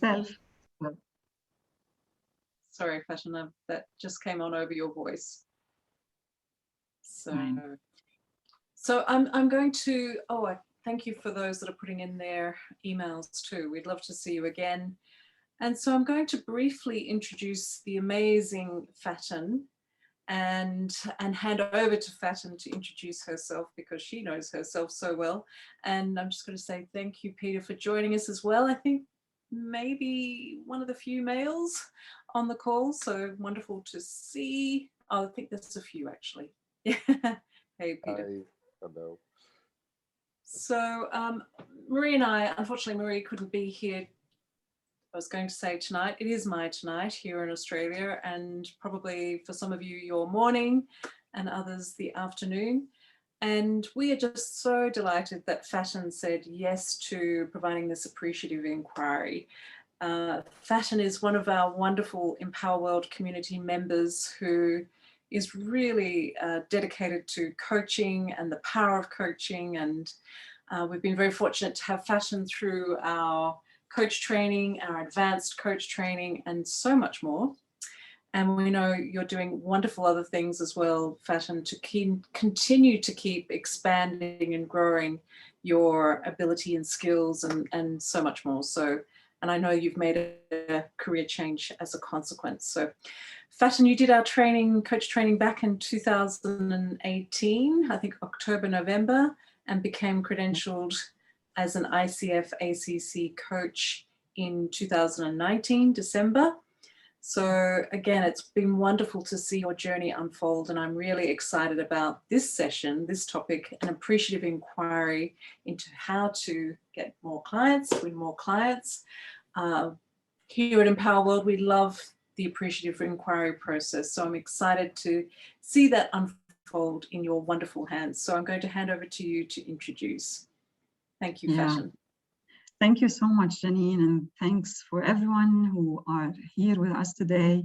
myself. Sorry, Fatima, that just came on over your voice. So I'm going to, I thank you for those that are putting in their emails too. We'd love to see you again. And so I'm going to briefly introduce the amazing Fatima and hand over to Fatima to introduce herself because she knows herself so well. And I'm just going to say thank you, Peter, for joining us as well. I think maybe one of the few males on the call, so wonderful to see. Oh, I think there's a few actually. Hey, Peter. Hi, hello. So Marie and I, unfortunately, Marie couldn't be here. I was going to say tonight, it is my tonight here in Australia, and probably for some of you, your morning, and others the afternoon. And we are just so delighted that Fatima said yes to providing this appreciative inquiry. Fatima is one of our wonderful Empower World community members who is really dedicated to coaching and the power of coaching. And we've been very fortunate to have Fatima through our coach training, our advanced coach training, and so much more. And we know you're doing wonderful other things as well, Fatima, to continue to keep expanding and growing your ability and skills and so much more. So, and I know you've made a career change as a consequence. So Fatima, you did our training, coach training back in 2018, I think October, November, and became credentialed as an ICF ACC coach in 2019, December. So again, it's been wonderful to see your journey unfold, and I'm really excited about this session, this topic, an appreciative inquiry into how to get more clients, win more clients. Here at Empower World, we love the appreciative inquiry process. So I'm excited to see that unfold in your wonderful hands. So I'm going to hand over to you to introduce. Thank you, Fatima. Thank you so much, Janine, and thanks for everyone who are here with us today.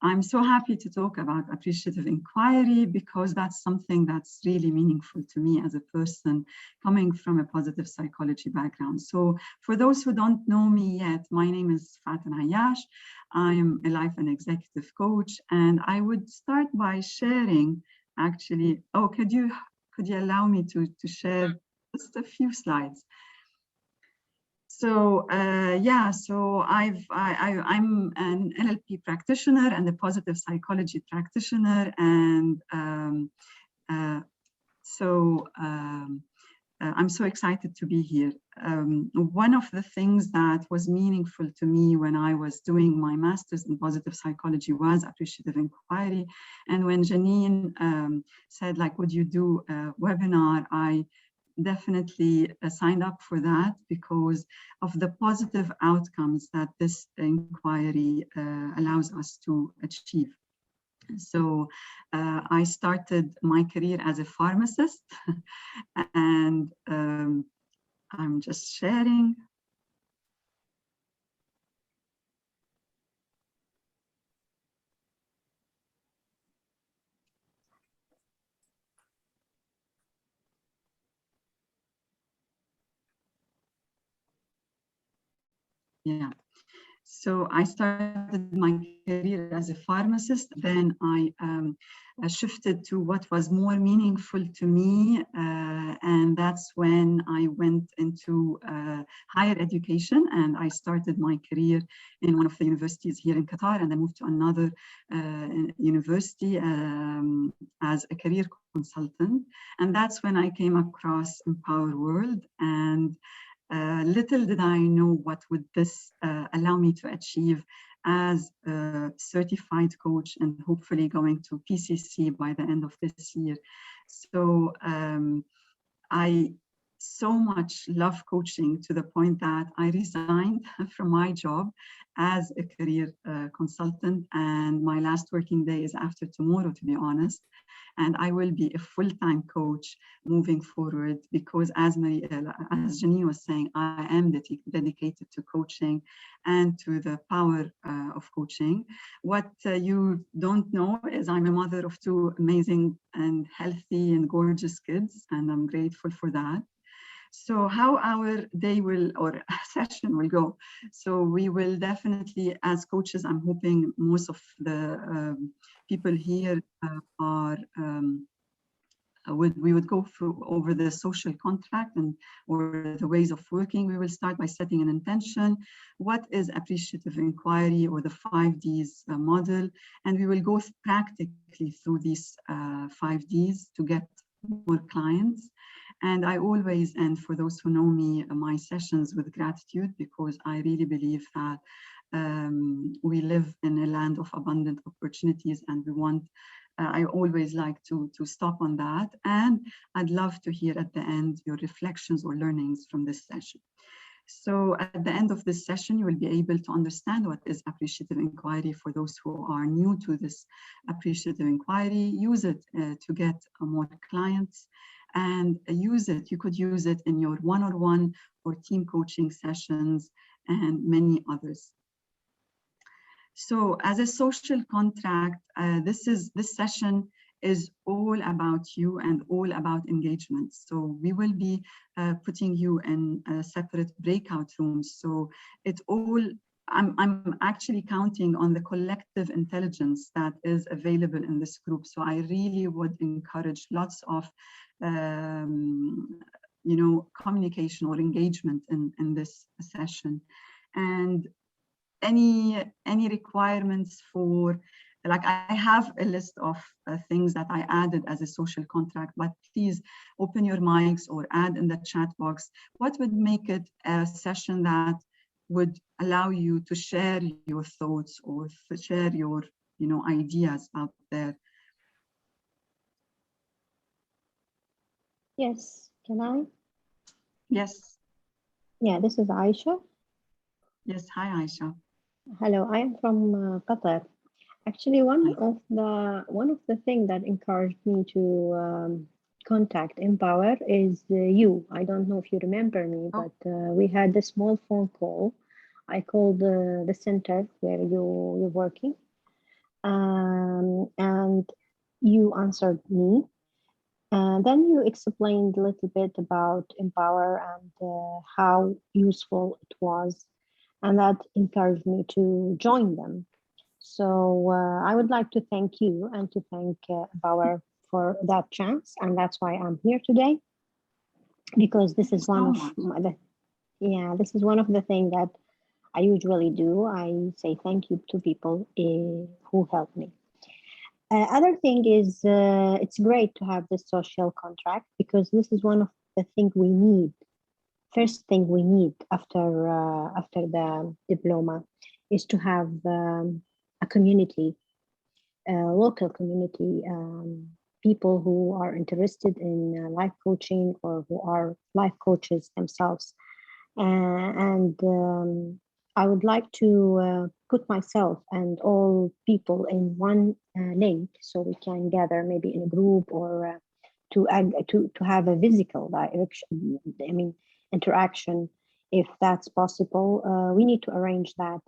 I'm so happy to talk about appreciative inquiry because that's something that's really meaningful to me as a person coming from a positive psychology background. So for those who don't know me yet, my name is Fatima Ayash. I am a life and executive coach, and I would start by sharing actually, could you allow me to share just a few slides? So so I'm an NLP practitioner and a positive psychology practitioner, and I'm so excited to be here. One of the things that was meaningful to me when I was doing my master's in positive psychology was appreciative inquiry. And when Janine said, like, would you do a webinar, I definitely signed up for that because of the positive outcomes that this inquiry allows us to achieve. So I started my career as a pharmacist, and I'm just sharing. Yeah, so I started my career as a pharmacist. Then I shifted to what was more meaningful to me, and that's when I went into higher education, and I started my career in one of the universities here in Qatar, and I moved to another university as a career consultant, and that's when I came across Empower World. And little did I know what would this allow me to achieve as a certified coach, and hopefully going to PCC by the end of this year. So I so much love coaching to the point that I resigned from my job as a career consultant, and my last working day is after tomorrow, to be honest. And I will be a full-time coach moving forward because, as Janine was saying, I am dedicated to coaching and to the power of coaching. What you don't know is I'm a mother of two amazing and healthy and gorgeous kids, and I'm grateful for that. So how our day will or session will go. So we will definitely, as coaches, I'm hoping most of the people here are we would go through over the social contract and or the ways of working. We will start by setting an intention. What is appreciative inquiry or the 5Ds model? And we will go practically through these 5Ds to get more clients. And I always end, for those who know me, my sessions with gratitude, because I really believe that we live in a land of abundant opportunities, and we want I always like to stop on that. And I'd love to hear at the end your reflections or learnings from this session. So at the end of this session, you will be able to understand what is appreciative inquiry for those who are new to this appreciative inquiry. Use it to get more clients, and use it. You could use it in your one-on-one or team coaching sessions and many others. So as a social contract, this session is all about you and all about engagement. So we will be putting you in separate breakout rooms. So it all, I'm actually counting on the collective intelligence that is available in this group. So I really would encourage lots of, communication or engagement in this session. And any requirements for, like, I have a list of things that I added as a social contract, but please open your mics or add in the chat box what would make it a session that would allow you to share your thoughts or share your ideas out there. Yes, can I? Yes. Yeah, this is Aisha. Yes, hi Aisha. Hello, I am from Qatar. Actually, one of the things that encouraged me to contact Empower is you. I don't know if you remember me, but we had a small phone call. I called the center where you're working, and you answered me. And then you explained a little bit about Empower and how useful it was, and that encouraged me to join them. So I would like to thank you and to thank Empower for that chance, and that's why I'm here today, because this is one of this is one of the things that I usually do. I say thank you to people who help me. Other thing is it's great to have this social contract, because this is one of the things we need. First thing we need after the diploma is to have a community, a local community, people who are interested in life coaching or who are life coaches themselves. And I would like to put myself and all people in one link, so we can gather maybe in a group or to have a physical direction. I mean, interaction, if that's possible. We need to arrange that,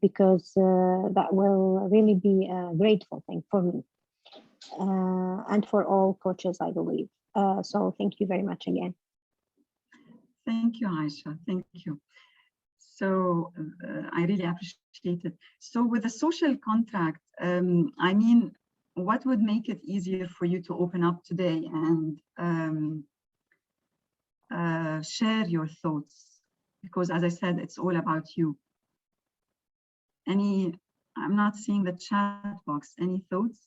because that will really be a grateful thing for me and for all coaches, I believe. So thank you very much again. Thank you, Aisha. Thank you. So I really appreciate it. So with the social contract, I mean, what would make it easier for you to open up today and share your thoughts? Because as I said, it's all about you. I'm not seeing the chat box. Any thoughts?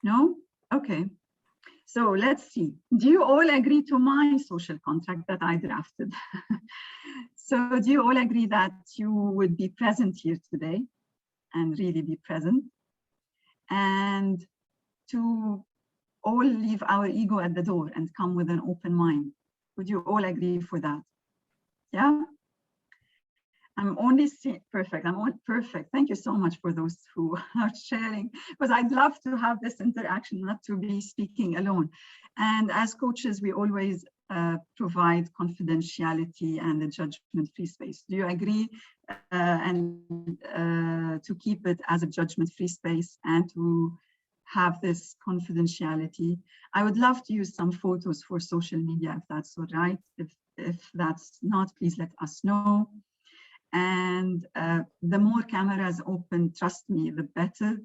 No? Okay. So let's see. Do you all agree to my social contract that I drafted? So do you all agree that you would be present here today and really be present, and to all leave our ego at the door and come with an open mind? Would you all agree for that? Yeah? I'm only seeing, perfect, I'm all perfect. Thank you so much for those who are sharing, because I'd love to have this interaction, not to be speaking alone. And as coaches, we always provide confidentiality and a judgment-free space. Do you agree and to keep it as a judgment-free space and to have this confidentiality. I would love to use some photos for social media if that's all right. If that's not, please let us know. And the more cameras open, trust me, the better,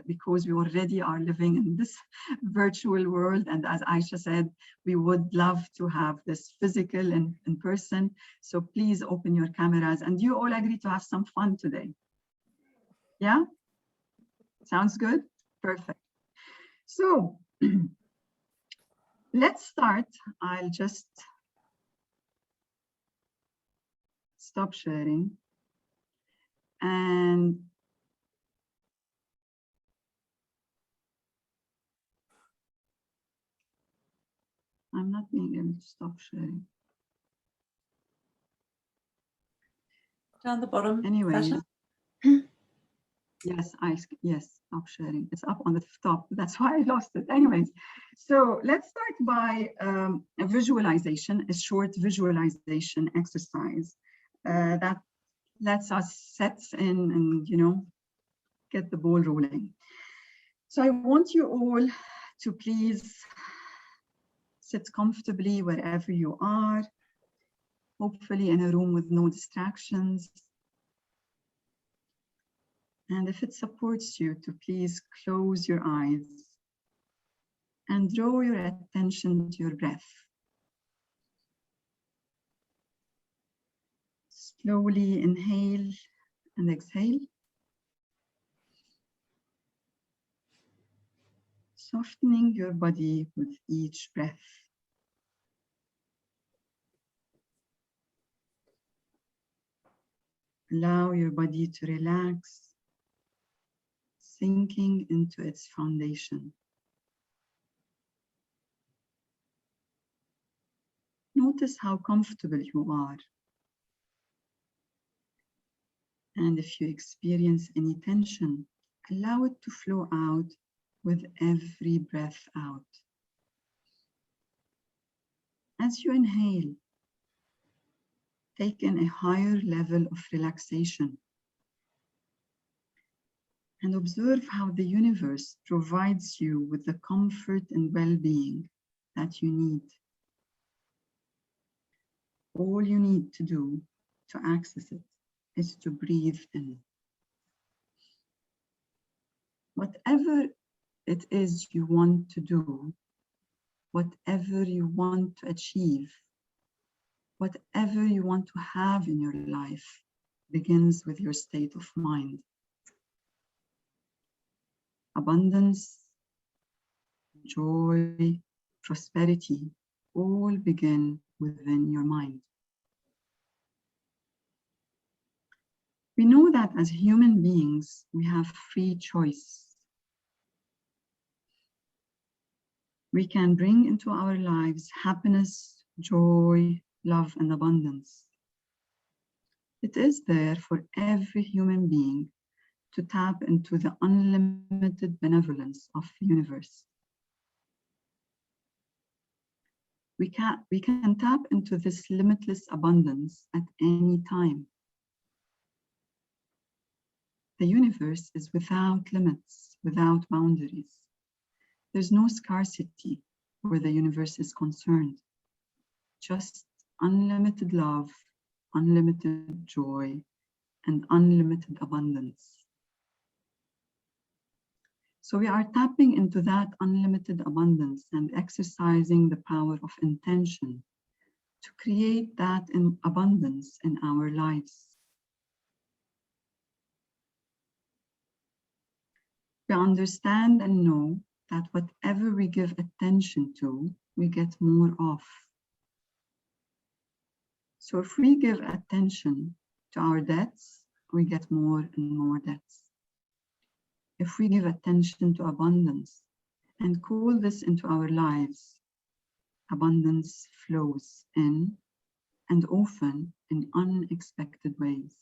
because we already are living in this virtual world. And as Aisha said, we would love to have this physical and in person. So please open your cameras. And you all agree to have some fun today? Yeah? Sounds good? Perfect. So let's start. I'll just stop sharing. And I'm not being able to stop sharing. Down the bottom. Anyways. Fashion. Yes, stop sharing. It's up on the top. That's why I lost it. Anyways, so let's start by a visualization, a short visualization exercise that lets us set in and, you know, get the ball rolling. So I want you all to please sit comfortably wherever you are, hopefully in a room with no distractions. And if it supports you, to please close your eyes and draw your attention to your breath. Slowly inhale and exhale. Softening your body with each breath. Allow your body to relax, sinking into its foundation. Notice how comfortable you are. And if you experience any tension, allow it to flow out with every breath out. As you inhale, take in a higher level of relaxation and observe how the universe provides you with the comfort and well-being that you need. All you need to do to access it is to breathe in. Whatever it is you want to do, whatever you want to achieve, whatever you want to have in your life begins with your state of mind. Abundance, joy, prosperity all begin within your mind. We know that as human beings, we have free choice. We can bring into our lives happiness, joy, love, and abundance. It is there for every human being to tap into the unlimited benevolence of the universe. We can tap into this limitless abundance at any time. The universe is without limits, without boundaries. There's no scarcity where the universe is concerned. Just unlimited love, unlimited joy, and unlimited abundance. So we are tapping into that unlimited abundance and exercising the power of intention to create that abundance in our lives. We understand and know that whatever we give attention to, we get more of. So if we give attention to our debts, we get more and more debts. If we give attention to abundance and call this into our lives, abundance flows in and often in unexpected ways.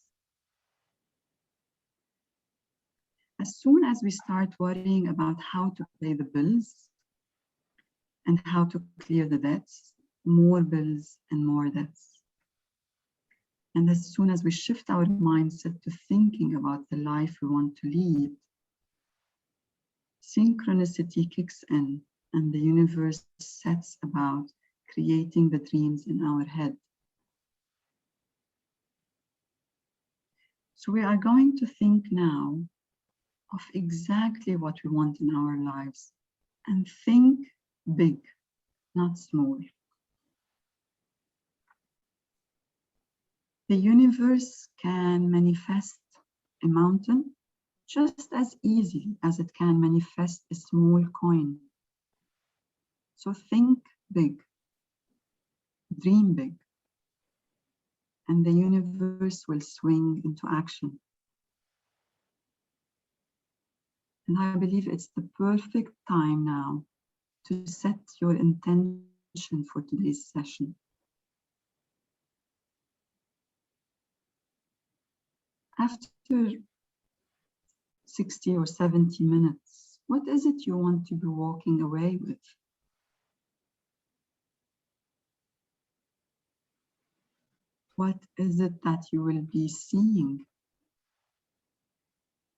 As soon as we start worrying about how to pay the bills and how to clear the debts, more bills and more debts. And as soon as we shift our mindset to thinking about the life we want to lead, synchronicity kicks in and the universe sets about creating the dreams in our head. So we are going to think now of exactly what we want in our lives and think big, not small. The universe can manifest a mountain just as easily as it can manifest a small coin. So think big, dream big, and the universe will swing into action. And I believe it's the perfect time now to set your intention for today's session. After 60 or 70 minutes, what is it you want to be walking away with? What is it that you will be seeing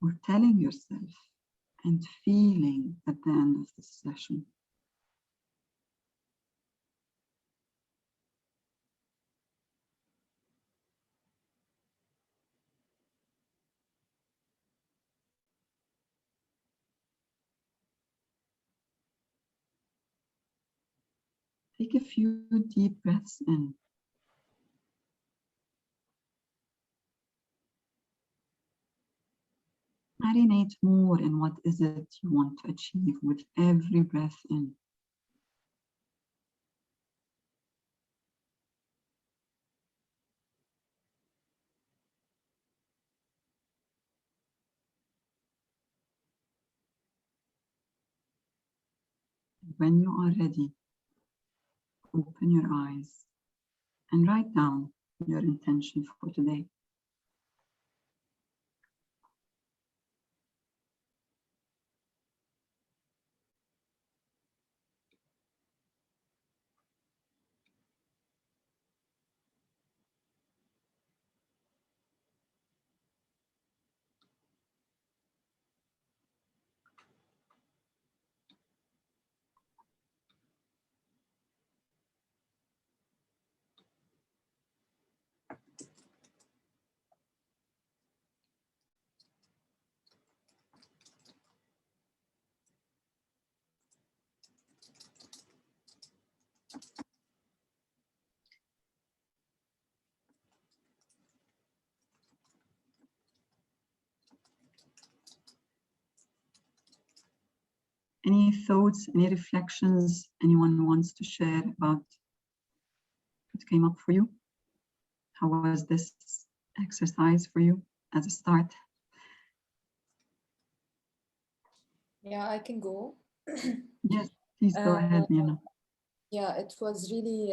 or telling yourself and feeling at the end of this session? Take a few deep breaths in. Marinate more in what is it you want to achieve with every breath in. When you are ready, open your eyes and write down your intention for today. Any thoughts, any reflections anyone wants to share about what came up for you? How was this exercise for you as a start? Yeah, I can go. Yes, please go ahead, Nina. Yeah, it was really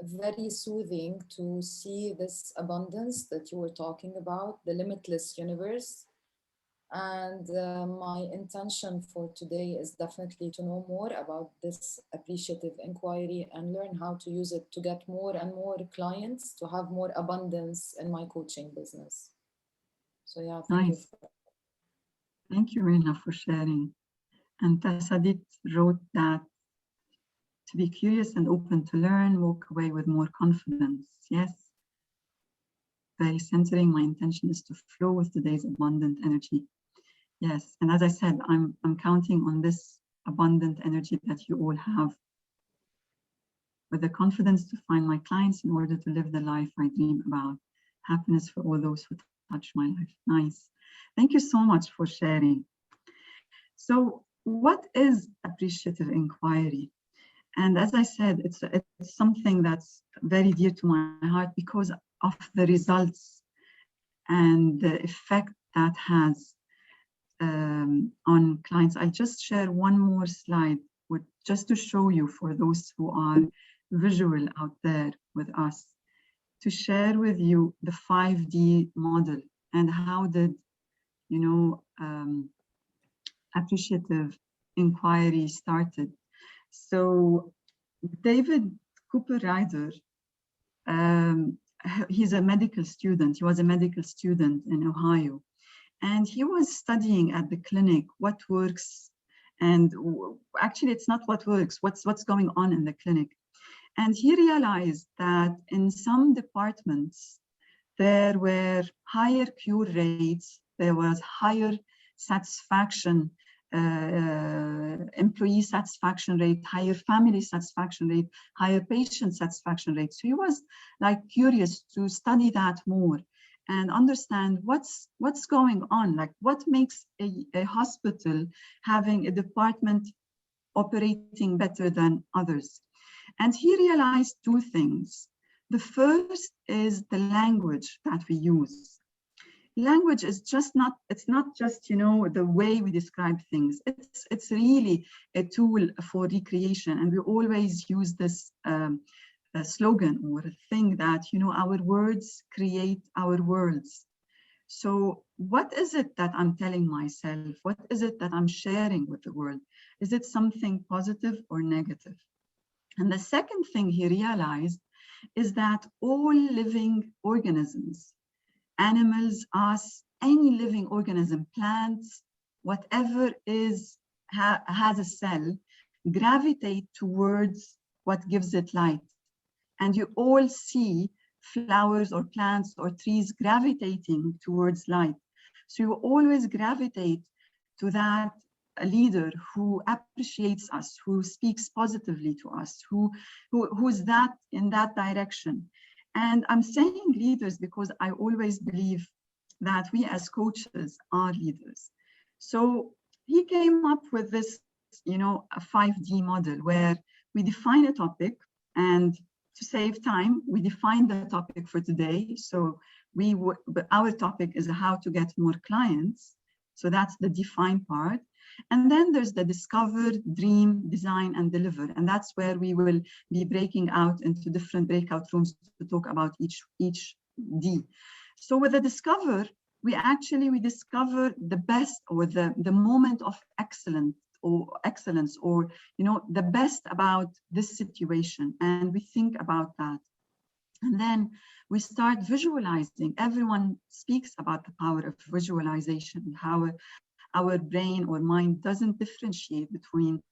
very soothing to see this abundance that you were talking about, the limitless universe. And my intention for today is definitely to know more about this appreciative inquiry and learn how to use it to get more and more clients, to have more abundance in my coaching business. So yeah, thank you. Thank you, Rina, for sharing. And Tasadit wrote that to be curious and open to learn, walk away with more confidence. Yes. Very centering. My intention is to flow with today's abundant energy. Yes. And as I said, I'm counting on this abundant energy that you all have, with the confidence to find my clients in order to live the life I dream about. Happiness for all those who touch my life. Nice. Thank you so much for sharing. So what is appreciative inquiry? And as I said, it's something that's very dear to my heart because of the results and the effect that has on clients. I'll just share one more slide just to show you, for those who are visual out there with us, to share with you the 5D model and how did, appreciative inquiry started. So David Cooper Ryder, he's a medical student. He was a medical student in Ohio. And he was studying at the clinic what works, and actually it's not what works, what's going on in the clinic. And he realized that in some departments, there were higher cure rates, there was higher satisfaction, employee satisfaction rate, higher family satisfaction rate, higher patient satisfaction rate. So he was like curious to study that more and understand what's going on, like what makes a hospital having a department operating better than others. And he realized two things. The first is the language that we use. Language is just not, it's not just, you know, the way we describe things. It's really a tool for recreation. And we always use this slogan or a thing that, you know, our words create our worlds. So what is it that I'm telling myself? What is it that I'm sharing with the world? Is it something positive or negative? And the second thing he realized is that all living organisms, animals, us, any living organism, plants, whatever is has a cell, gravitate towards what gives it light. And you all see flowers or plants or trees gravitating towards light. So you always gravitate to that leader who appreciates us, who speaks positively to us, who's that in that direction. And I'm saying leaders because I always believe that we as coaches are leaders. So he came up with this, you know, a 5D model where we define a topic, and to save time, we define the topic for today. So but our topic is how to get more clients. So that's the define part. And then there's the discover, dream, design, and deliver. And that's where we will be breaking out into different breakout rooms to talk about each D. So with the discover, we discover the best, or the moment of excellence, or you know, the best about this situation, and we think about that. And then we start visualizing. Everyone speaks about the power of visualization, how our brain or mind doesn't differentiate between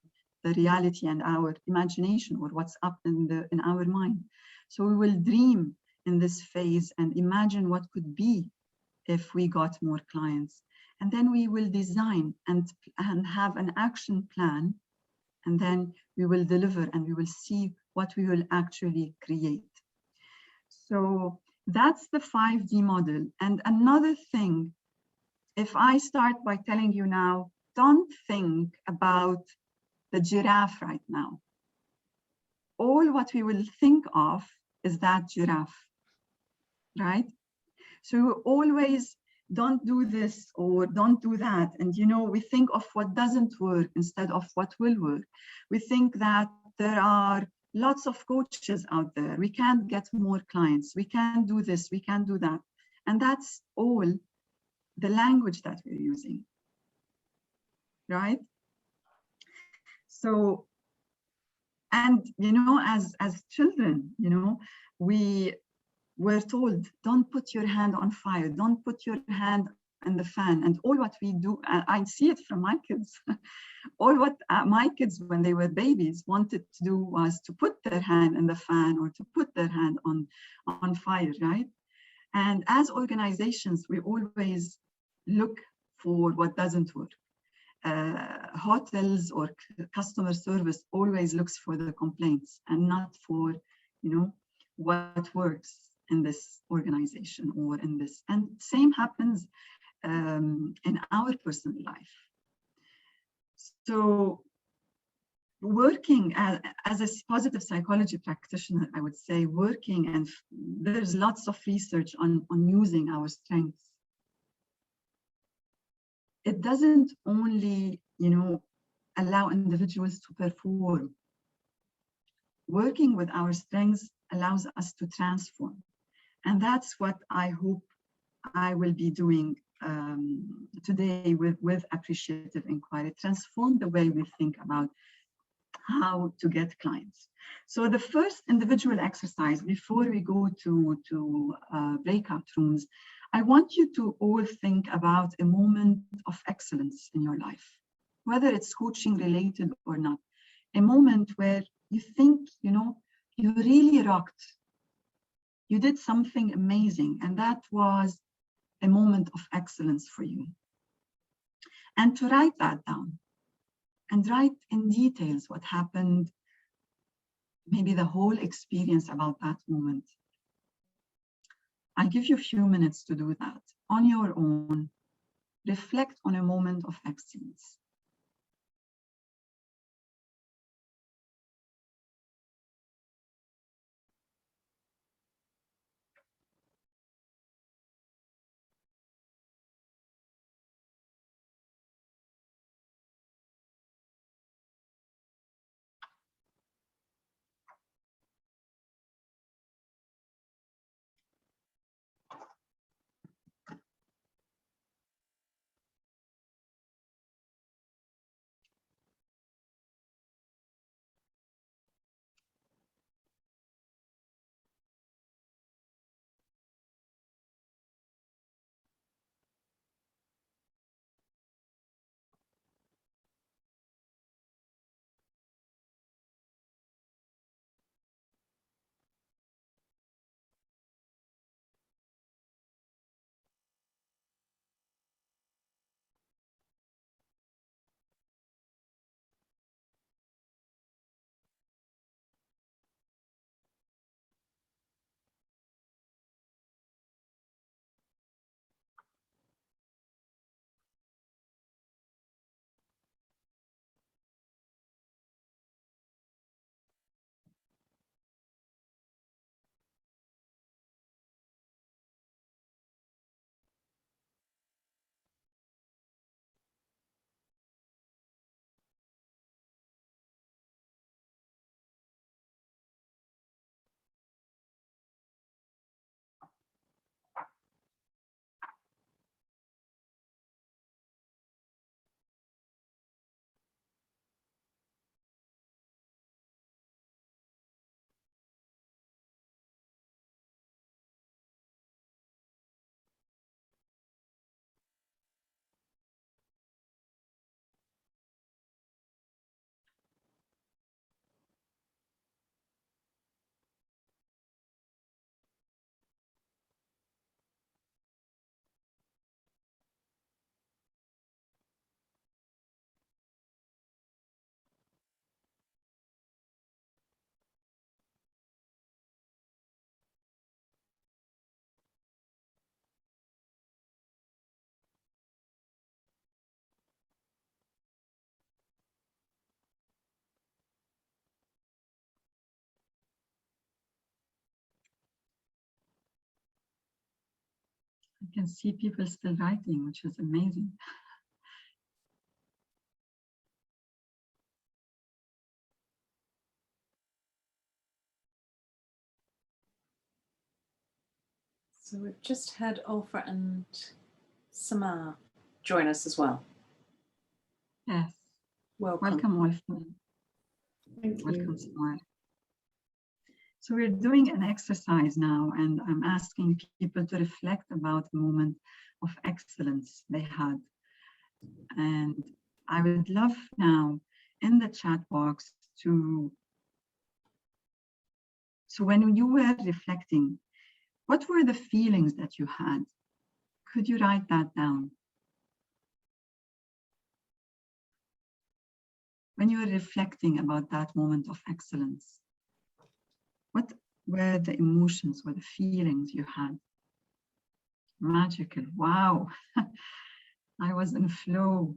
the reality and our imagination, or what's up in our mind. So we will dream in this phase and imagine what could be if we got more clients. And then we will design and have an action plan. And then we will deliver, and we will see what we will actually create. So that's the 5D model. And another thing, if I start by telling you now, don't think about the giraffe right now. All what we will think of is that giraffe, right? So always don't do this or don't do that. And, you know, we think of what doesn't work instead of what will work. We think that there are lots of coaches out there. We can't get more clients. We can't do this. We can't do that. And that's all the language that we're using, right? So, and, you know, as children, you know, we were told, don't put your hand on fire, don't put your hand in the fan. And all what we do, I see it from my kids, all what my kids, when they were babies, wanted to do was to put their hand in the fan or to put their hand on fire, right? And as organizations, we always look for what doesn't work. Hotels or customer service always looks for the complaints and not for, you know, what works in this organization or in this. And same happens in our personal life. So working as a positive psychology practitioner, I would say working, and there's lots of research on using our strengths. It doesn't only, you know, allow individuals to perform. Working with our strengths allows us to transform. And that's what I hope I will be doing today with Appreciative Inquiry, transform the way we think about how to get clients. So the first individual exercise before we go to breakout rooms, I want you to all think about a moment of excellence in your life, whether it's coaching related or not. A moment where you think, you really rocked. You did something amazing, and that was a moment of excellence for you. And to write that down and write in details what happened, maybe the whole experience about that moment. I'll give you a few minutes to do that on your own. Reflect on a moment of excellence. I can see people still writing, which is amazing. So we've just had Olfa and Samar join us as well. Yes. Welcome. Welcome, Olfa. Thank you. Welcome, Samar. So we're doing an exercise now, and I'm asking people to reflect about the moment of excellence they had. And I would love now in the chat box so when you were reflecting, what were the feelings that you had? Could you write that down? When you were reflecting about that moment of excellence, what were the emotions or the feelings you had? Magical, wow. I was in flow.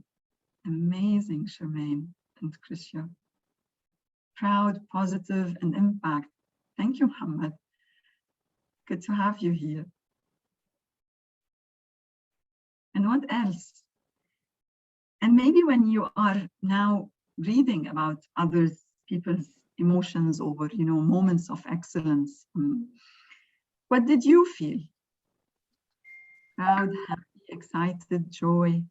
Amazing, Charmaine and Krisha. Proud, positive, and impact. Thank you, Muhammad. Good to have you here. And what else? And maybe when you are now reading about others, people's emotions over, moments of excellence, what did you feel? Proud, happy, excited, joy.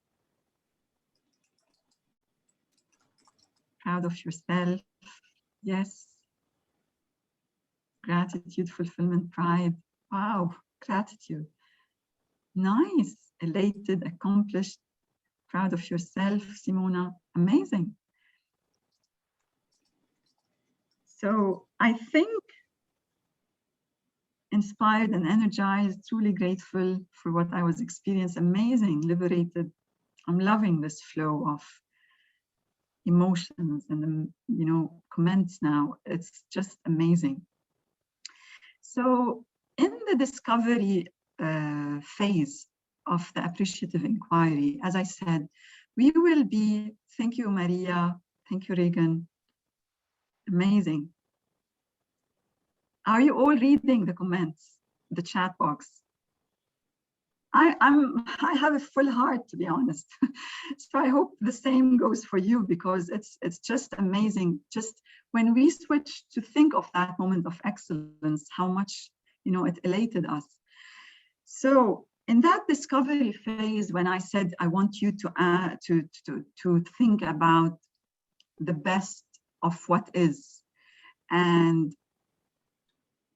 Proud of yourself. Yes. Gratitude, fulfillment, pride. Wow, gratitude. Nice, elated, accomplished, proud of yourself, Simona. Amazing. So I think inspired and energized, truly grateful for what I was experiencing. Amazing, liberated. I'm loving this flow of emotions and comments now. It's just amazing. So in the discovery phase of the appreciative inquiry, as I said, we will be, thank you, Maria, thank you, Regan. Amazing. Are you all reading the comments, the chat box? I have a full heart, to be honest. So I hope the same goes for you, because it's just amazing. Just when we switch to think of that moment of excellence, how much it elated us. So in that discovery phase, when I said I want you to think about the best of what is, and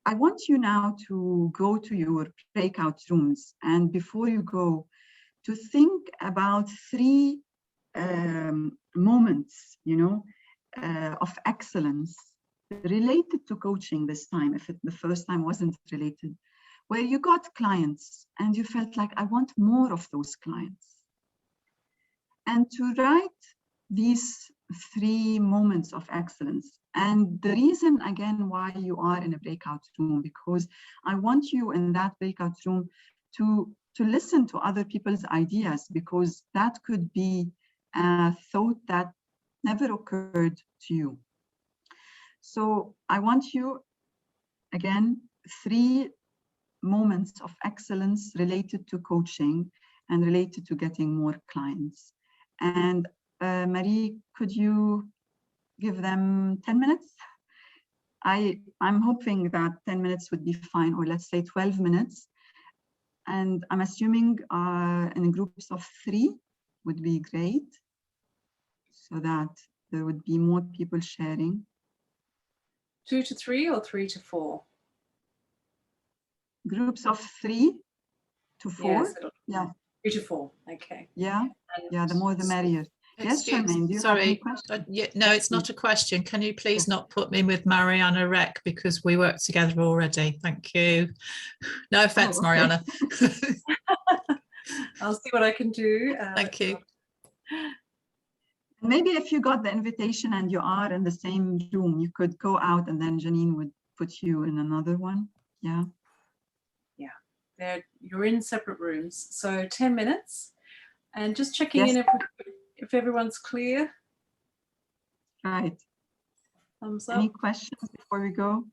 I want you now to go to your breakout rooms, and before you go, to think about 3 moments, of excellence related to coaching this time, if the first time wasn't related, where you got clients and you felt like, I want more of those clients. And to write these 3 moments of excellence. And the reason, again, why you are in a breakout room, because I want you in that breakout room to listen to other people's ideas, because that could be a thought that never occurred to you. So I want you, again, 3 moments of excellence related to coaching and related to getting more clients. And Marie, could you give them 10 minutes? I'm hoping that 10 minutes would be fine, or let's say 12 minutes. And I'm assuming in groups of 3 would be great, so that there would be more people sharing. 2 to 3 or 3 to 4? Groups of 3 to 4. Yes, yeah. 3 to 4. Okay. Yeah. Yeah. The more the merrier. Yes, Charmaine, do you have any questions? No, it's not a question. Can you please not put me with Mariana Reck, because we work together already? Thank you. No offense, Mariana. I'll see what I can do. Thank you. Maybe if you got the invitation and you are in the same room, you could go out and then Janine would put you in another one. Yeah. Yeah. You're in separate rooms. So 10 minutes. And just checking in if everyone's clear. Right. Thumbs up. Any questions before we go?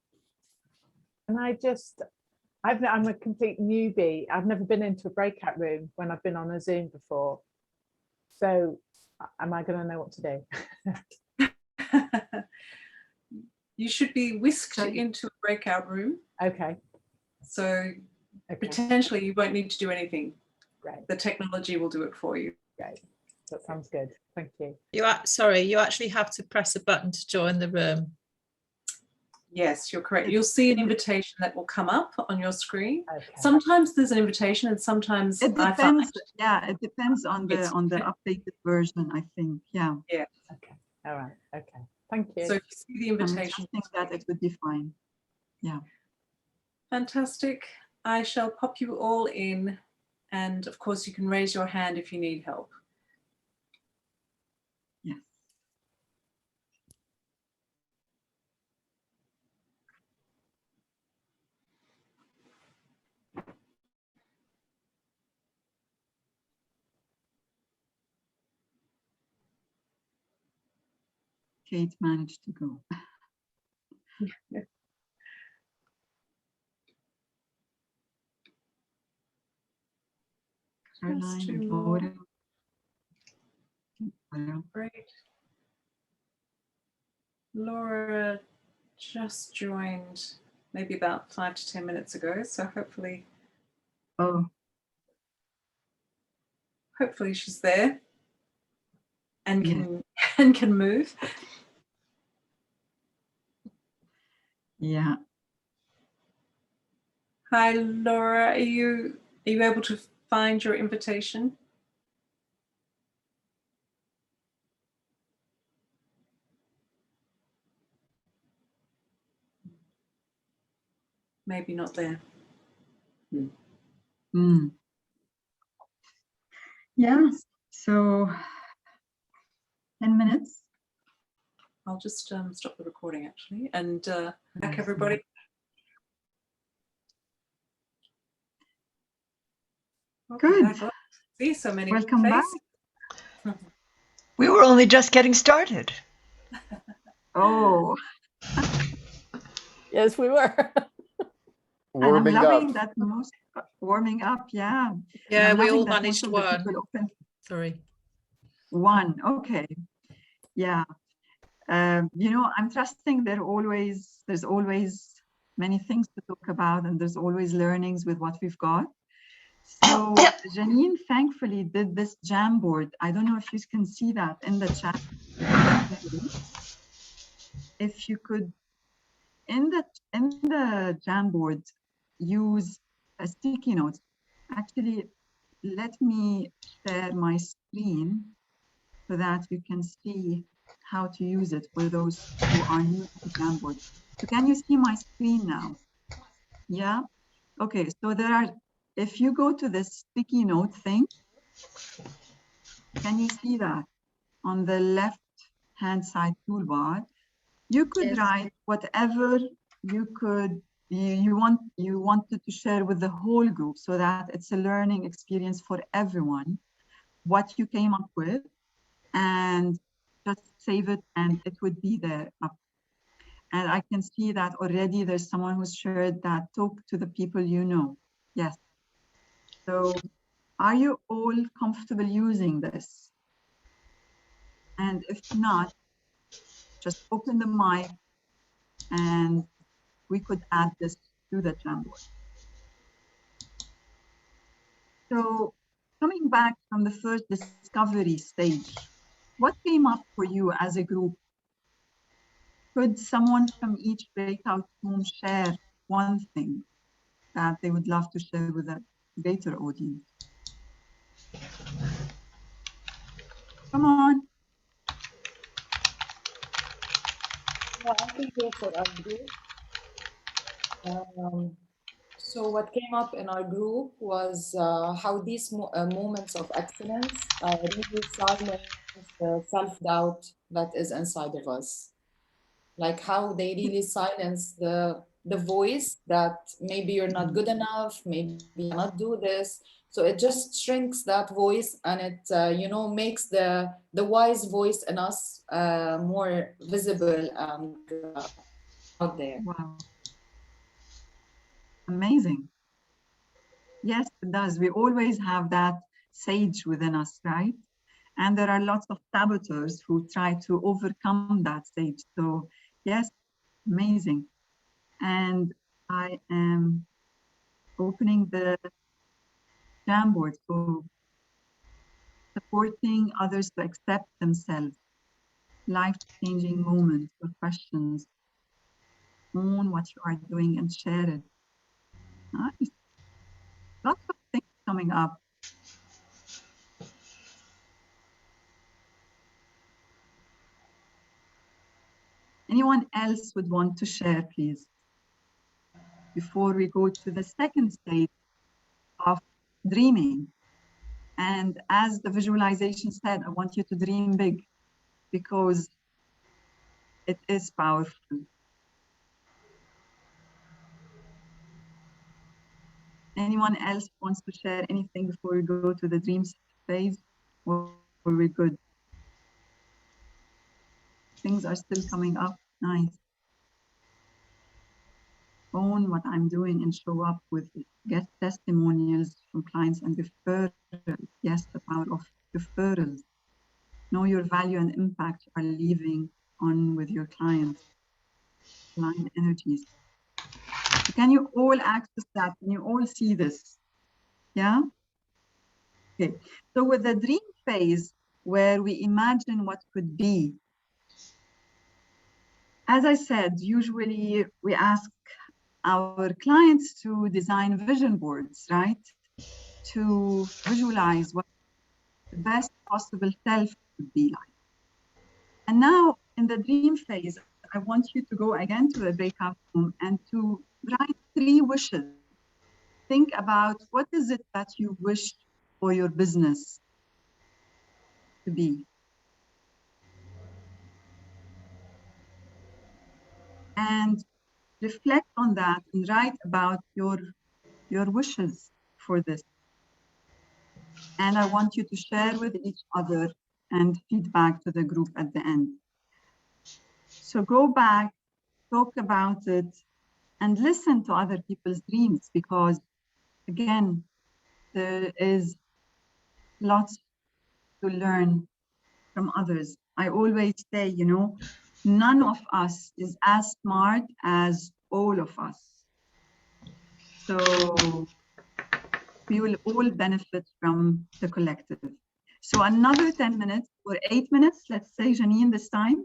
And I'm a complete newbie. I've never been into a breakout room when I've been on a Zoom before. So am I going to know what to do? You should be whisked into a breakout room. Okay. So potentially you won't need to do anything. Right. The technology will do it for you. Right. That sounds good. Thank you. You actually have to press a button to join the room. Yes, you're correct. You'll see an invitation that will come up on your screen. Okay. Sometimes there's an invitation, and sometimes it depends. It depends on the updated version, I think. Yeah. Yeah. Okay. All right. Okay. Thank you. So if you see the invitation, I think that it would be fine. Yeah. Fantastic. I shall pop you all in, and of course you can raise your hand if you need help. Yes. Kate managed to go. Caroline and Laura. Great. Laura just joined maybe about 5 to 10 minutes ago, so hopefully she's there and can move. Yeah. Hi Laura, are you able to find your invitation? Maybe not there. Yeah, so 10 minutes. I'll just stop the recording actually, and back everybody. Good. Back. See so many Welcome faces. back. We were only just getting started. Oh, Yes, we were. Warming and I'm loving up. that most warming up. Yeah. Yeah, I'm we loving all that managed most of the one. people open Sorry. one. Okay. Yeah. You know, I'm trusting there's always many things to talk about, and there's always learnings with what we've got. So Janine thankfully did this Jamboard. I don't know if you can see that in the chat. If you could, in the Jamboard, use a sticky note. Actually, let me share my screen so that you can see how to use it for those who are new to Jamboard. So can you see my screen now? Yeah. Okay. So there are. If you go to this sticky note thing, can you see that on the left-hand side toolbar? You could write whatever you wanted to share with the whole group, so that it's a learning experience for everyone. What you came up with, and just save it, and it would be there up. And I can see that already there's someone who's shared that talk to the people you know. Yes. So are you all comfortable using this? And if not, just open the mic and we could add this to the Jamboard. So coming back from the first discovery stage, what came up for you as a group? Could someone from each breakout room share one thing that they would love to share with a greater audience? Come on. Yeah, I can go for our group. So what came up in our group was how these moments of excellence really silence the self-doubt that is inside of us. Like how they really silence the voice that maybe you're not good enough, maybe you cannot do this. So it just shrinks that voice, and it you know, makes the wise voice in us more visible and out there. Wow. Amazing. Yes, it does. We always have that sage within us, right? And there are lots of saboteurs who try to overcome that sage. So yes, amazing. And I am opening the Jamboard. So supporting others to accept themselves, life-changing moments or questions. Own what you are doing and share it. Nice. Lots of things coming up. Anyone else would want to share, please? Before we go to the second stage of dreaming. And as the visualization said, I want you to dream big because it is powerful. Anyone else wants to share anything before we go to the dreams phase? Or are we good? Things are still coming up. Nice. Own what I'm doing and show up with get testimonials from clients and referrals. Yes, the power of referrals. Know your value and impact you are leaving on with your clients. Line energies. So can you all access that? Can you all see this? Yeah? Okay. So with the dream phase, where we imagine what could be, as I said, usually we ask our clients to design vision boards, right? to visualize what the best possible self would be like. And now in the dream phase, I want you to go again to the breakout room and to write 3 wishes. Think about what is it that you wish for your business to be. And reflect on that and write about your wishes for this. And I want you to share with each other and feedback to the group at the end. So go back, talk about it, and listen to other people's dreams, because again, there is lots to learn from others. I always say, you know, none of us is as smart as all of us. So we will all benefit from the collective. So another 10 minutes or 8 minutes, let's say, Janine, this time.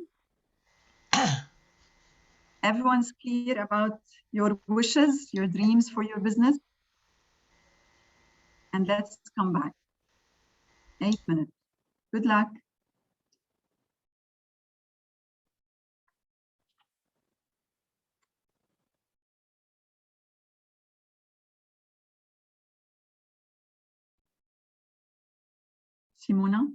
Everyone's clear about your wishes, your dreams for your business. And let's come back. 8 minutes. Good luck. Simona?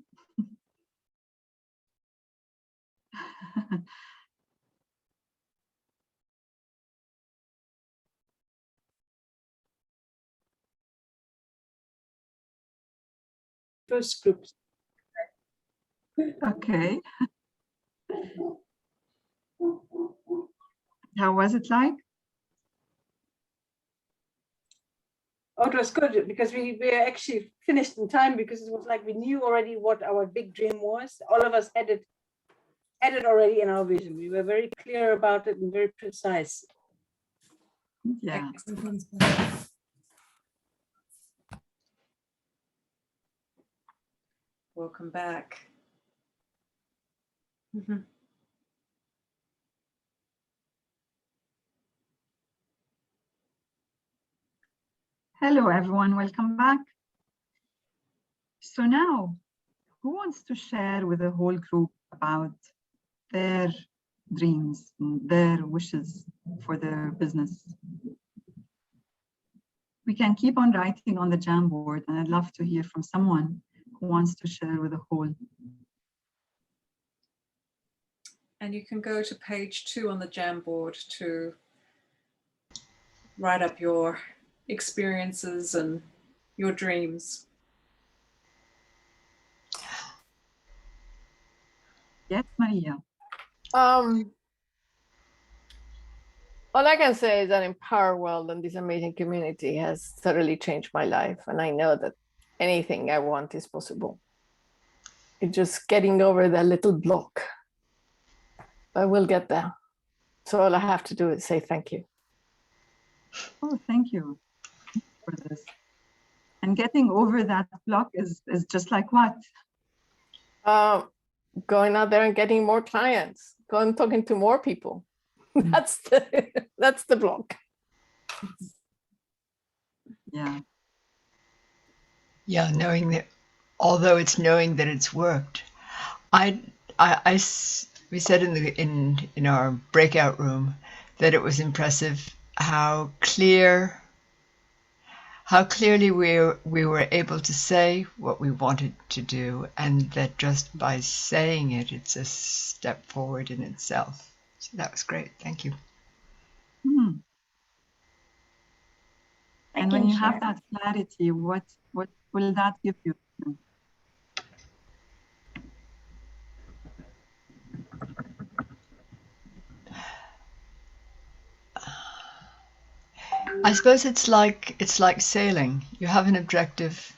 First group. Okay. How was it like? Oh, it was good because we actually finished in time, because it was like we knew already what our big dream was. All of us had it already in our vision. We were very clear about it and very precise. Yeah. Welcome back. Hello, everyone. Welcome back. So now, who wants to share with the whole group about their dreams, their wishes for their business? We can keep on writing on the Jamboard, and I'd love to hear from someone who wants to share with the whole. And you can go to page 2 on the Jamboard to write up your experiences and your dreams. Yes, Maria. All I can say is that Empower World and this amazing community has thoroughly changed my life. And I know that anything I want is possible. It's just getting over that little block. But we'll get there. So all I have to do is say thank you. Oh, thank you for this. And getting over that block is just like what? Going out there and getting more clients, going talking to more people. That's the block. Yeah. Yeah, knowing that, although it's knowing that it's worked. We said in our breakout room that it was impressive how clearly we were able to say what we wanted to do, and that just by saying it, it's a step forward in itself. So that was great. Thank you. And when you have that clarity, what will that give you? I suppose it's like sailing. You have an objective.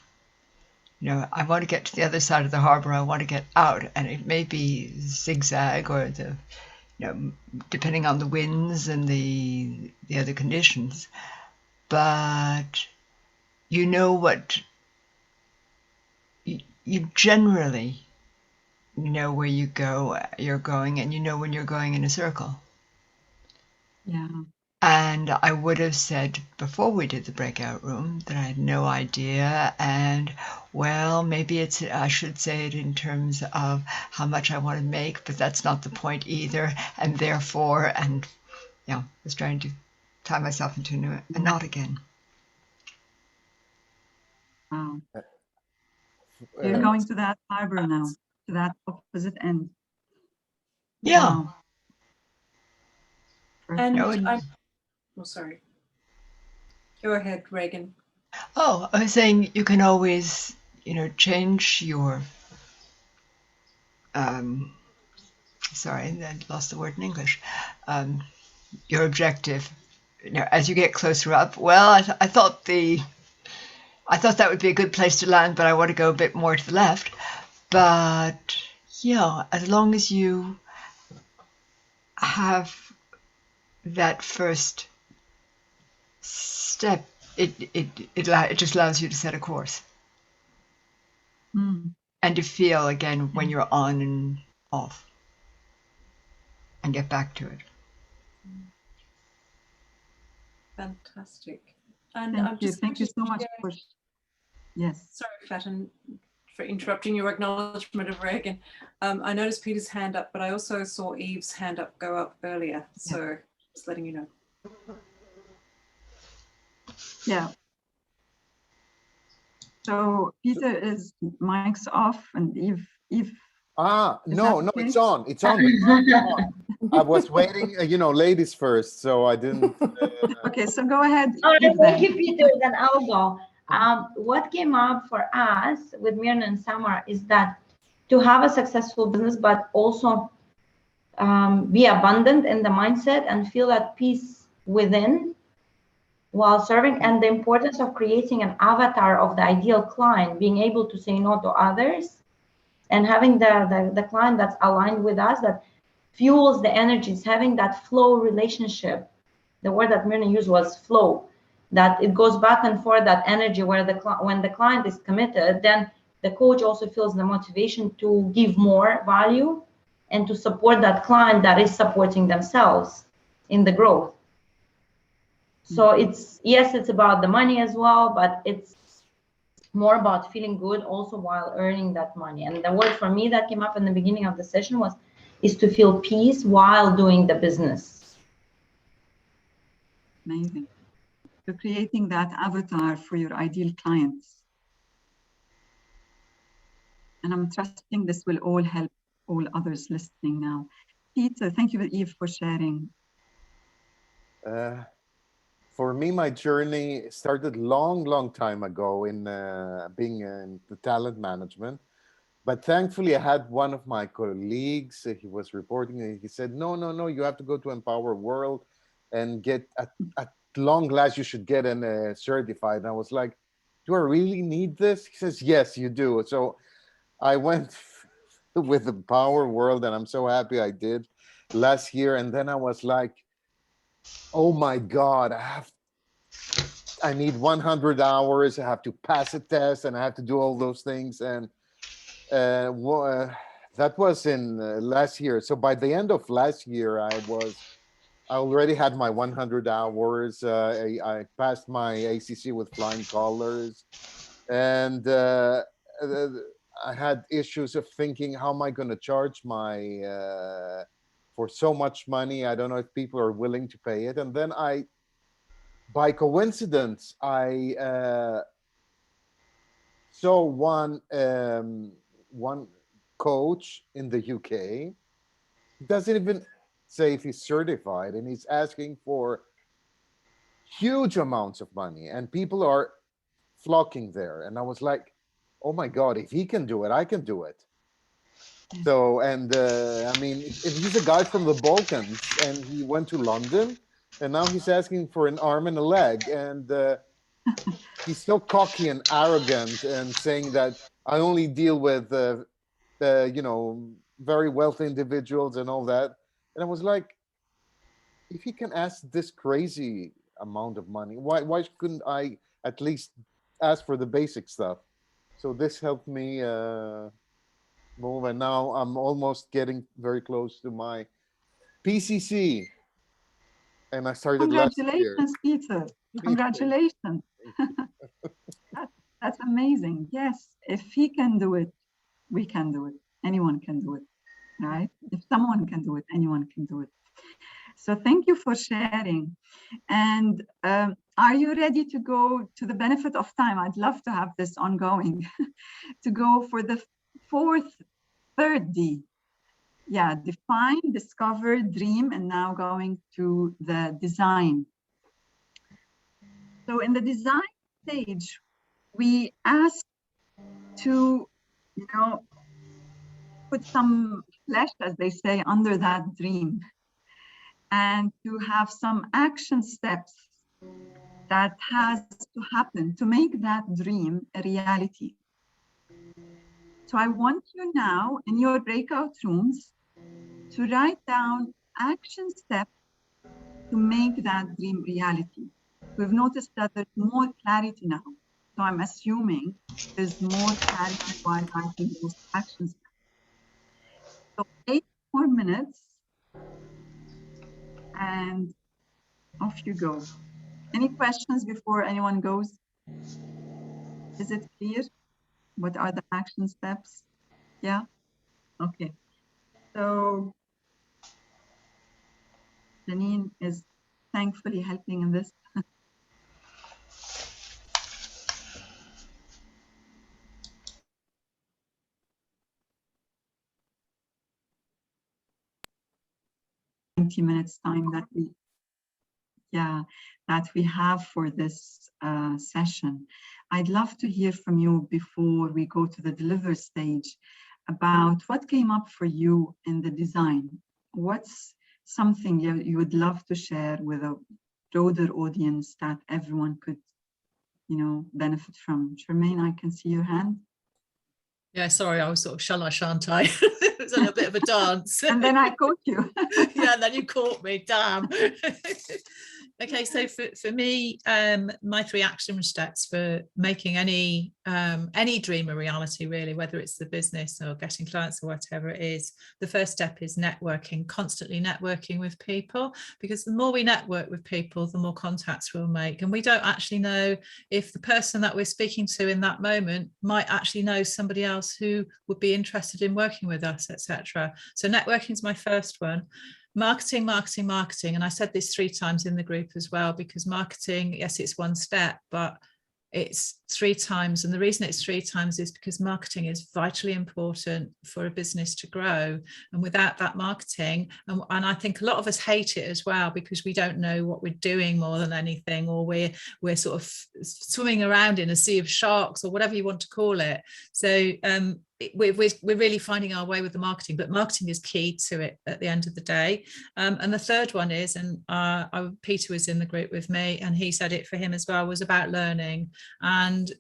You know, I want to get to the other side of the harbor. I want to get out, and it may be zigzag or depending on the winds and the other conditions. But you know what. You generally know where you're going, and you know when you're going in a circle. Yeah. And I would have said before we did the breakout room that I had no idea. And well, maybe I should say it in terms of how much I want to make, but that's not the point either. And therefore, I was trying to tie myself into a knot again. Wow. You're going to that harbor now, to that opposite end. Yeah. Wow. And Perfect. oh, sorry. Go ahead, Reagan. Oh, I was saying you can always, change your, sorry, I lost the word in English, your objective, as you get closer up. Well, I thought that would be a good place to land, but I want to go a bit more to the left. But yeah, as long as you have that first step, it just allows you to set a course. And to feel again when you're on and off and get back to it. Fantastic. And Thank you so much for, yes. Sorry, Fatin, for interrupting your acknowledgement of Reagan. I noticed Peter's hand up, but I also saw Eve's hand up go up earlier. So just letting you know. Yeah. So Peter is mic's off and Eve. No, it's on. It's on. I was waiting, ladies first, so I didn't. Okay, so go ahead. Thank you, Peter. Then I'll go. What came up for us with Mirna and Samar is that to have a successful business, but also be abundant in the mindset and feel at peace within while serving, and the importance of creating an avatar of the ideal client, being able to say no to others, and having the client that's aligned with us, that fuels the energies, having that flow relationship. The word that Mirna used was flow, that it goes back and forth, that energy where when the client is committed, then the coach also feels the motivation to give more value and to support that client that is supporting themselves in the growth. So it's about the money as well, but it's more about feeling good also while earning that money. And the word for me that came up in the beginning of the session is to feel peace while doing the business. Amazing. So creating that avatar for your ideal clients. And I'm trusting this will all help all others listening now. Peter, thank you, Eve, for sharing. For me, my journey started long time ago in being in the talent management. But thankfully, I had one of my colleagues, he was reporting, and he said, no, you have to go to Empower World and get, at long last, you should get certified. And I was like, do I really need this? He says, yes, you do. So I went with Empower World, and I'm so happy I did last year. And then I was like, oh my God, I need 100 hours. I have to pass a test, and I have to do all those things. And that was in last year. So by the end of last year, I already had my 100 hours. I passed my ACC with flying colors, and I had issues of thinking, how am I going to charge for so much money? I don't know if people are willing to pay it. And then by coincidence, I saw one coach in the UK. He doesn't even say if he's certified, and he's asking for huge amounts of money, and people are flocking there. And I was like, oh my God, if he can do it, I can do it. So, and I mean, he's a guy from the Balkans, and he went to London, and now he's asking for an arm and a leg. And he's so cocky and arrogant and saying that I only deal with, very wealthy individuals and all that. And I was like, if he can ask this crazy amount of money, why couldn't I at least ask for the basic stuff? So this helped me move, and now I'm almost getting very close to my PCC. And I started last year. Congratulations, Peter. Congratulations. That's amazing. Yes, if he can do it, we can do it. Anyone can do it, right? If someone can do it, anyone can do it. So thank you for sharing. And are you ready to go, to the benefit of time? I'd love to have this ongoing, to go for the third D. Yeah, define, discover, dream, and now going to the design. So in the design stage, we ask to, put some flesh, as they say, under that dream, and to have some action steps that has to happen to make that dream a reality. So I want you now in your breakout rooms to write down action steps to make that dream reality. We've noticed that there's more clarity now. So I'm assuming there's more clarity while writing those action steps. So 8 more minutes and off you go. Any questions before anyone goes? Is it clear? What are the action steps? Yeah? Okay. So Janine is thankfully helping in this. Minutes time that we have for this session. I'd love to hear from you before we go to the deliver stage about what came up for you in the design. What's something you would love to share with a broader audience that everyone could, benefit from? Charmaine, I can see your hand. Yeah, sorry, I was sort of shall I, shan't I? It was a little bit of a dance. And then I caught you. Yeah, and then you caught me, damn. Okay, so for me, my 3 action steps for making any dream a reality, really, whether it's the business or getting clients or whatever it is. The first step is networking, constantly networking with people, because the more we network with people, the more contacts we'll make. And we don't actually know if the person that we're speaking to in that moment might actually know somebody else who would be interested in working with us, etc. So networking is my first one. Marketing, marketing, marketing. And I said this 3 times in the group as well, because marketing, yes, it's 1 step, but it's 3 times. And the reason it's 3 times is because marketing is vitally important for a business to grow. And without that marketing, and I think a lot of us hate it as well, because we don't know what we're doing more than anything, or we're sort of swimming around in a sea of sharks, or whatever you want to call it. So we're really finding our way with the marketing, but marketing is key to it at the end of the day. And the third one is, and Peter was in the group with me, and he said it for him as well, was about learning. And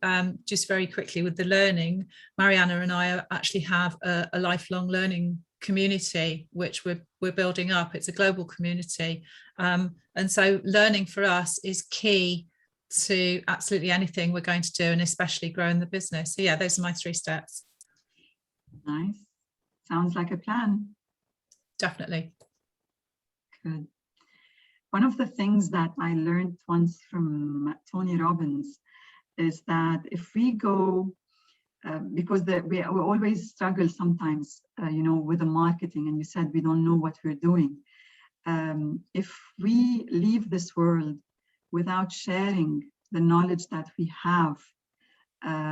just very quickly with the learning, Mariana and I actually have a lifelong learning community, which we're building up. It's a global community. And so learning for us is key to absolutely anything we're going to do, and especially growing the business. So yeah, those are my 3 steps. Nice. Sounds like a plan. Definitely. Good. One of the things that I learned once from Tony Robbins is that if we go, because we always struggle sometimes, with the marketing, and you said we don't know what we're doing. If we leave this world without sharing the knowledge that we have,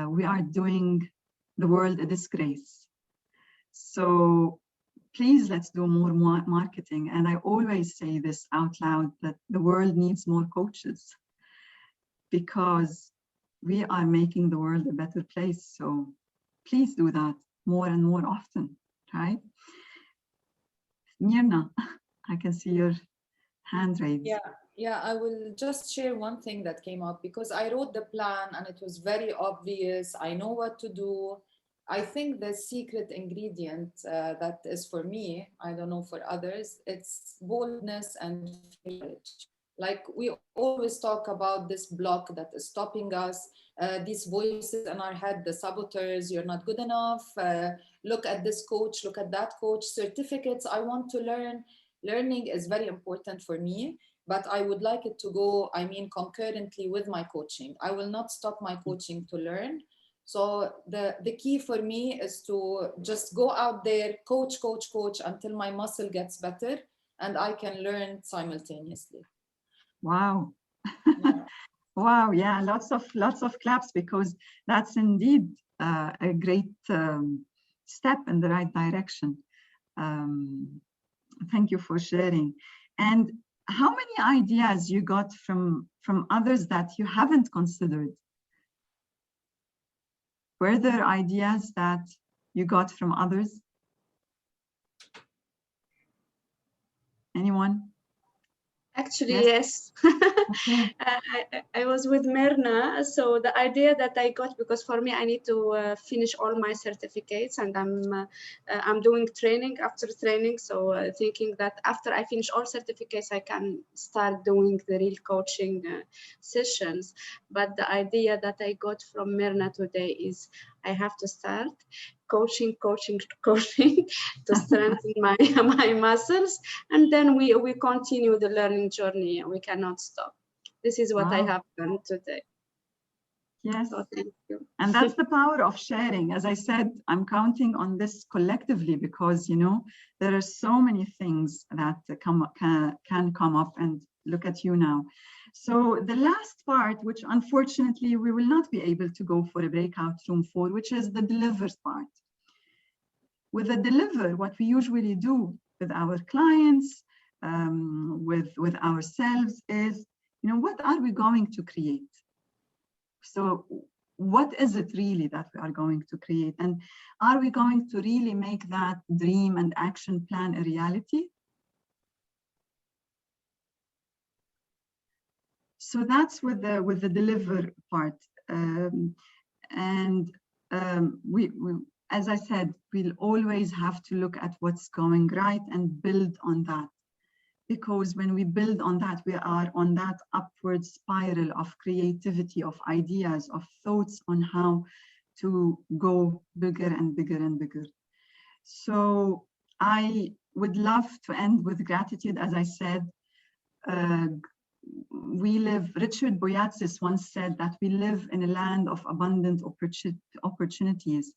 we are doing the world a disgrace. So please, let's do more marketing. And I always say this out loud, that the world needs more coaches, because we are making the world a better place. So please do that more and more often, right? Mirna, I can see your hand raised. Yeah, I will just share one thing that came up, because I wrote the plan and it was very obvious. I know what to do. I think the secret ingredient that is for me, I don't know for others, it's boldness and courage. Like we always talk about this block that is stopping us, these voices in our head, the saboteurs, you're not good enough, look at this coach, look at that coach, certificates, I want to learn. Learning is very important for me. but I would like it to go, I mean, concurrently with my coaching. I will not stop my coaching to learn. So the key for me is to just go out there, coach until my muscle gets better and I can learn simultaneously. Wow. Yeah. Wow, yeah, lots of claps, because that's indeed a great step in the right direction. Thank you for sharing. And how many ideas you got from others that you haven't considered? Were there ideas that you got from others? Anyone? Actually, yes. Okay. I was with Myrna. So the idea that I got, because for me, I need to finish all my certificates, and I'm doing training after training. So thinking that after I finish all certificates, I can start doing the real coaching sessions. But the idea that I got from Myrna today is I have to start coaching to strengthen my muscles, and then we continue the learning journey. We cannot stop. This is what I have done today. Yes. So thank you. And that's the power of sharing. As I said, I'm counting on this collectively, because there are so many things that can come up, and look at you now. So the last part, which unfortunately we will not be able to go for a breakout room for, which is the deliver part. With the deliver, what we usually do with our clients, with ourselves is, what are we going to create? So what is it really that we are going to create? And are we going to really make that dream and action plan a reality? So that's with the deliver part. We, as I said, we'll always have to look at what's going right and build on that. Because when we build on that, we are on that upward spiral of creativity, of ideas, of thoughts on how to go bigger and bigger and bigger. So I would love to end with gratitude. As I said, Richard Boyatzis once said that we live in a land of abundant opportunities,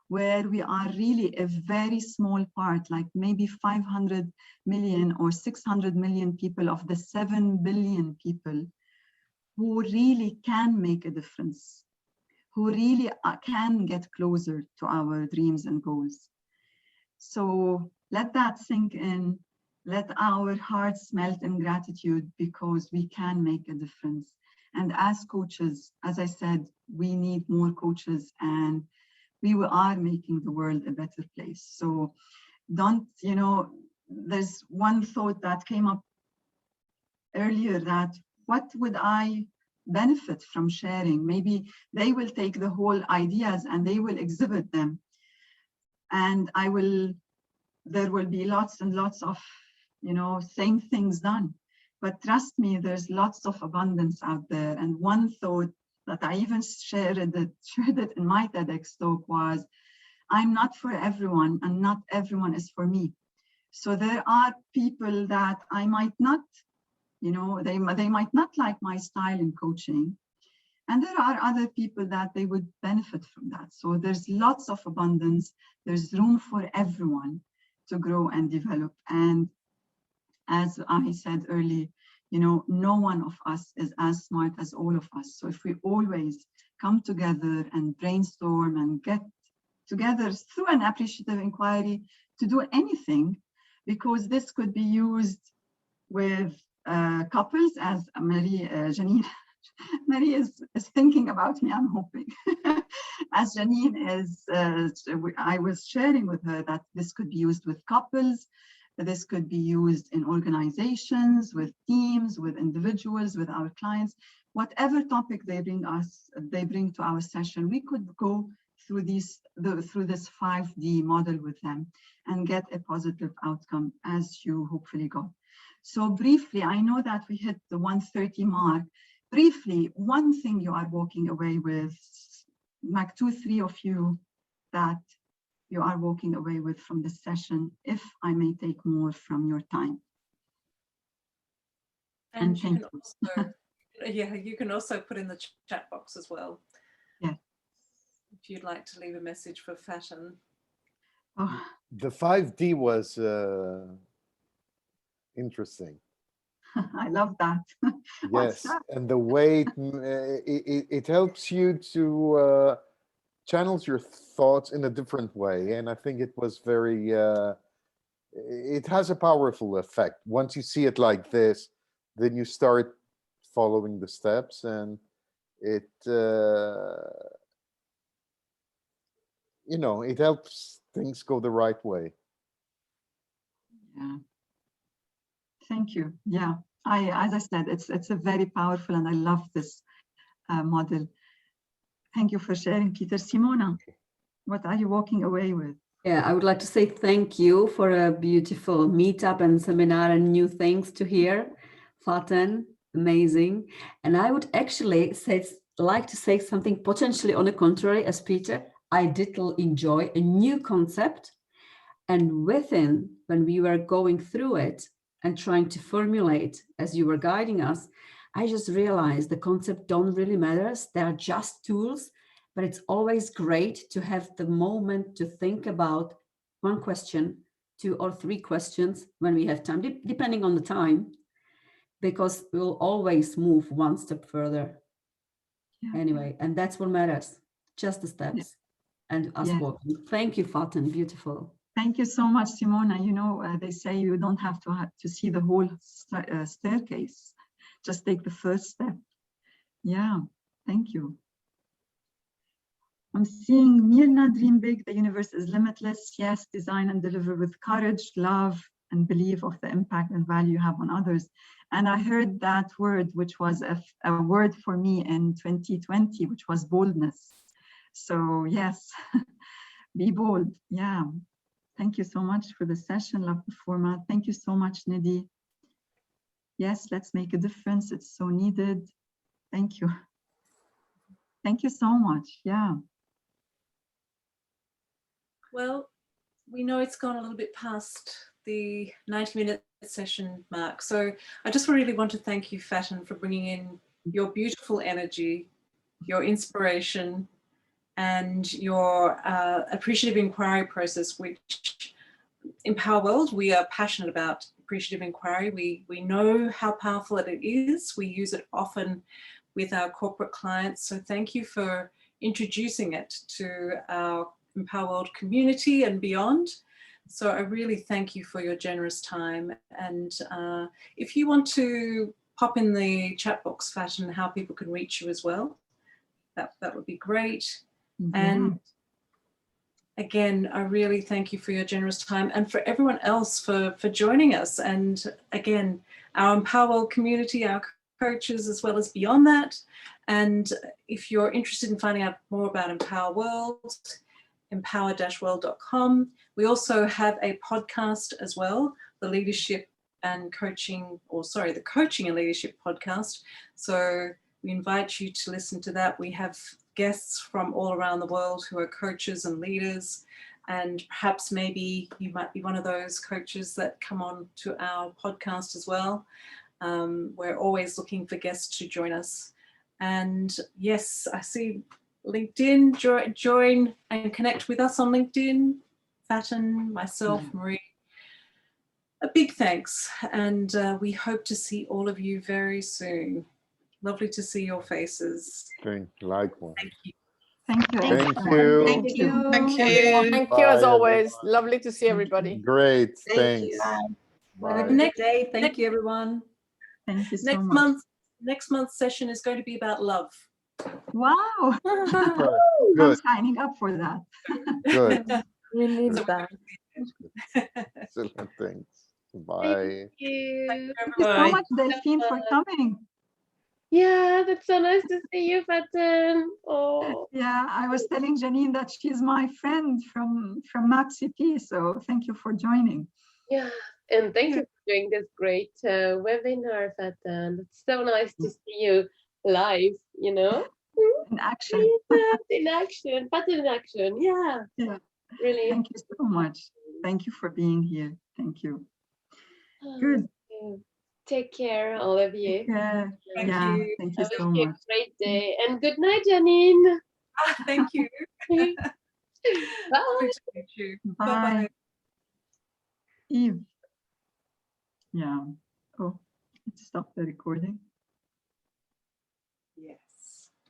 where we are really a very small part, like maybe 500 million or 600 million people of the 7 billion people who really can make a difference, who really can get closer to our dreams and goals. So let that sink in. Let our hearts melt in gratitude, because we can make a difference. And as coaches, as I said, we need more coaches, and we are making the world a better place. So don't, there's one thought that came up earlier, that what would I benefit from sharing? Maybe they will take the whole ideas and they will exhibit them. And there will be lots and lots of, same things done. But trust me, there's lots of abundance out there. And one thought that I even shared it in my TEDx talk was, I'm not for everyone, and not everyone is for me. So there are people that I might not, they might not like my style in coaching. And there are other people that they would benefit from that. So there's lots of abundance. There's room for everyone to grow and develop. And as I said earlier, no one of us is as smart as all of us. So if we always come together and brainstorm and get together through an appreciative inquiry to do anything, because this could be used with couples, as Janine is thinking about me, I'm hoping. As Janine I was sharing with her that this could be used with couples, this could be used in organizations, with teams, with individuals, with our clients. Whatever topic they bring to our session, we could go through this 5D model with them and get a positive outcome, as you hopefully got. So briefly, I know that we hit the 1:30 mark. Briefly, one thing you are walking away with, like 2-3 of you, that you are walking away with from this session, if I may take more from your time. And you thank can you. also, yeah, you can also put in the chat box as well. Yeah. If you'd like to leave a message for Faten. Oh, The 5D was interesting. I love that. What's Yes, that? and the way it helps you to channels your thoughts in a different way, and I think it was very. It has a powerful effect. Once you see it like this, then you start following the steps, and it you know, it helps things go the right way. Yeah. Thank you. Yeah, as I said, it's a very powerful, and I love this model. Thank you for sharing, Peter. Simona, what are you walking away with? Yeah, I would like to say thank you for a beautiful meetup and seminar and new things to hear. Faten, amazing. And I would actually like to say something potentially on the contrary as Peter. I did enjoy a new concept. And within, when we were going through it and trying to formulate as you were guiding us, I just realized the concept don't really matter. They are just tools. But it's always great to have the moment to think about one question, 2 or 3 questions when we have time, depending on the time, because we'll always move one step further. Yeah. Anyway, and that's what matters, just the steps and us walking. Thank you, Faten, beautiful. Thank you so much, Simona. You know, they say you don't have to see the whole staircase. Just take the first step. Yeah, thank you. I'm seeing Mirna, dream big, the universe is limitless. Yes, design and deliver with courage, love, and belief of the impact and value you have on others. And I heard that word, which was a word for me in 2020, which was boldness. So yes, be bold. Yeah. Thank you so much for the session. Love the format. Thank you so much, Nidhi. Yes, let's make a difference. It's so needed. Thank you. Thank you so much. Yeah. Well, we know it's gone a little bit past the 90-minute session mark. So I just really want to thank you, Faten, for bringing in your beautiful energy, your inspiration, and your appreciative inquiry process, which in Power World, we are passionate about appreciative inquiry. We know how powerful it is. We use it often with our corporate clients. So thank you for introducing it to our Empower World community and beyond. So I really thank you for your generous time. And if you want to pop in the chat box, Faten, how people can reach you as well, that would be great. And again, I really thank you for your generous time and for everyone else for joining us. And again, our Empower World community, our coaches, as well as beyond that. And if you're interested in finding out more about Empower World, empower-world.com. We also have a podcast as well, the Leadership and Coaching, the Coaching and Leadership podcast. So we invite you to listen to that. We have guests from all around the world who are coaches and leaders, and perhaps maybe you might be one of those coaches that come on to our podcast as well. We're always looking for guests to join us. And yes, I see LinkedIn, join and connect with us on LinkedIn. Faten, myself, Marie. A big thanks, and we hope to see all of you very soon. Lovely to see your faces. Thank you. Likewise. Thank you. Thank you. Thank you. Thank you. Thank you. Thank you Bye, as always. everyone. Lovely to see everybody. Great. Thank Thanks. you. Bye. Have a good day. Thank you, everyone. Thank you so much. Next month's session is going to be about love. Wow. Super. I'm Good. signing up for that. Good. We need that. Excellent. Thanks. Bye. Thank you so Bye. much, Delphine, for coming. Yeah, that's so nice to see you, Faten. Oh, Yeah, I was telling Janine that she's my friend from MapCP, so thank you for joining. yeah. And thank you for doing this great webinar, Faten. It's so nice to see you live, you know? In action. In action, Faten in action. Yeah. Yeah. Really. Thank you so much. Thank you for being here. Thank you. Good. Take care, all of you. Thank Yeah, you. thank I you wish so you much. a great day. And good night, Janine. Thank you. Bye. Lovely to meet you. Bye. Bye-bye. Eve. Yeah. Oh, let's stop the recording.